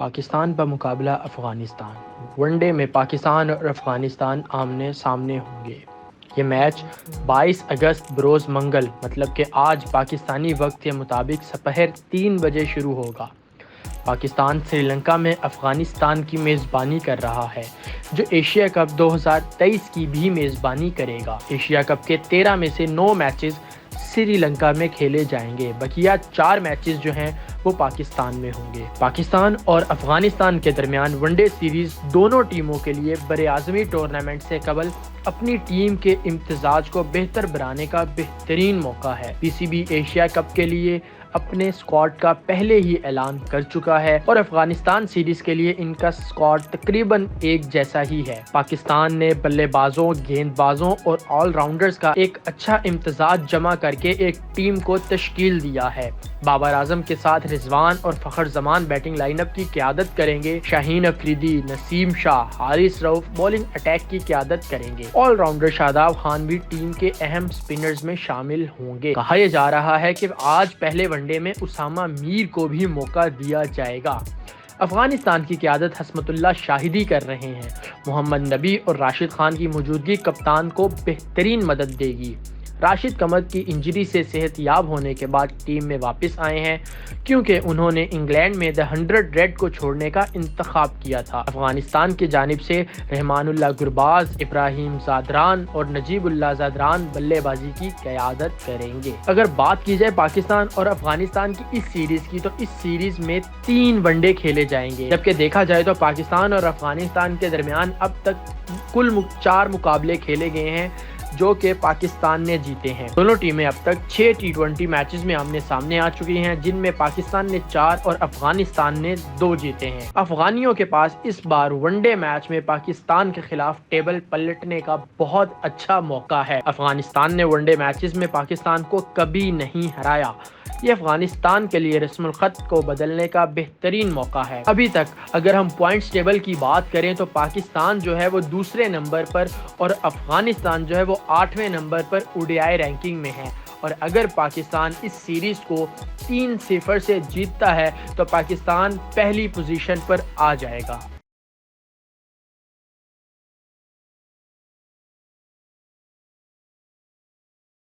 پاکستان کا مقابلہ Afghanistan. One day میں پاکستان اور افغانستان آمنے سامنے ہوں گے۔ یہ میچ 22 اگست بروز منگل مطلب کہ آج پاکستانی وقت کے مطابق سپہر 3 بجے شروع ہوگا۔ پاکستان سری لنکا میں افغانستان کی میزبانی کر رہا ہے، جو ایشیا کپ 2023 کی بھی میزبانی کرے گا۔ ایشیا کپ کے 13 میں سے 9 میچز سری لنکا میں کھیلے جائیں گے، بقیہ 4 میچز جو ہیں وہ پاکستان میں ہوں گے۔ پاکستان اور افغانستان کے درمیان ون ڈے سیریز دونوں ٹیموں کے لیے براعظمی ٹورنامنٹ سے قبل اپنی ٹیم کے امتزاج کو بہتر بنانے کا بہترین موقع ہے۔ پی سی بی ایشیا کپ کے لیے اپنے اسکواڈ کا پہلے ہی اعلان کر چکا ہے اور افغانستان سیریز کے لیے ان کا اسکواڈ تقریباً ایک جیسا ہی ہے۔ پاکستان نے بلے بازوں، گیند بازوں اور آل راؤنڈرز کا ایک اچھا امتزاج جمع کر کے ایک ٹیم کو تشکیل دیا ہے۔ بابر اعظم کے ساتھ رضوان اور فخر زمان بیٹنگ لائن اپ کی قیادت کریں گے۔ شاہین افریدی، نسیم شاہ، حارث رؤف بولنگ اٹیک کی قیادت کریں گے۔ آل راؤنڈر شاداب خان بھی ٹیم کے اہم سپنرز میں شامل ہوں گے۔ کہا یہ جا رہا ہے کہ آج پہلے ون ڈے میں اسامہ میر کو بھی موقع دیا جائے گا۔ افغانستان کی قیادت حسمت اللہ شاہدی کر رہے ہیں۔ محمد نبی اور راشد خان کی موجودگی کپتان کو بہترین مدد دے گی۔ راشد کمر کی انجری سے صحت یاب ہونے کے بعد ٹیم میں واپس آئے ہیں، کیونکہ انہوں نے انگلینڈ میں دی 100 ریڈ کو چھوڑنے کا انتخاب کیا تھا۔ افغانستان کی جانب سے رحمان اللہ گرباز، ابراہیم زادران اور نجیب اللہ زادران بلے بازی کی قیادت کریں گے۔ اگر بات کی جائے پاکستان اور افغانستان کی اس سیریز کی، تو اس سیریز میں 3 ون ڈے کھیلے جائیں گے، جبکہ دیکھا جائے تو پاکستان اور افغانستان کے درمیان اب تک کل 4 مقابلے کھیلے گئے ہیں، جو کہ پاکستان نے جیتے ہیں۔ دونوں ٹیمیں اب تک 6 T20 میچز میں آمنے سامنے آ چکی ہیں، جن میں پاکستان نے 4 اور افغانستان نے 2 جیتے ہیں۔ افغانیوں کے پاس اس بار ون ڈے میچ میں پاکستان کے خلاف ٹیبل پلٹنے کا بہت اچھا موقع ہے۔ افغانستان نے ون ڈے میچز میں پاکستان کو کبھی نہیں ہرایا۔ یہ افغانستان کے لیے رسم الخط کو بدلنے کا بہترین موقع ہے۔ ابھی تک اگر ہم پوائنٹس ٹیبل کی بات کریں تو پاکستان جو ہے وہ دوسرے نمبر پر اور افغانستان جو ہے وہ 8ویں نمبر پر ODI رینکنگ میں ہے، اور اگر پاکستان اس سیریز کو 3-0 سے جیتتا ہے تو پاکستان پہلی پوزیشن پر آ جائے گا۔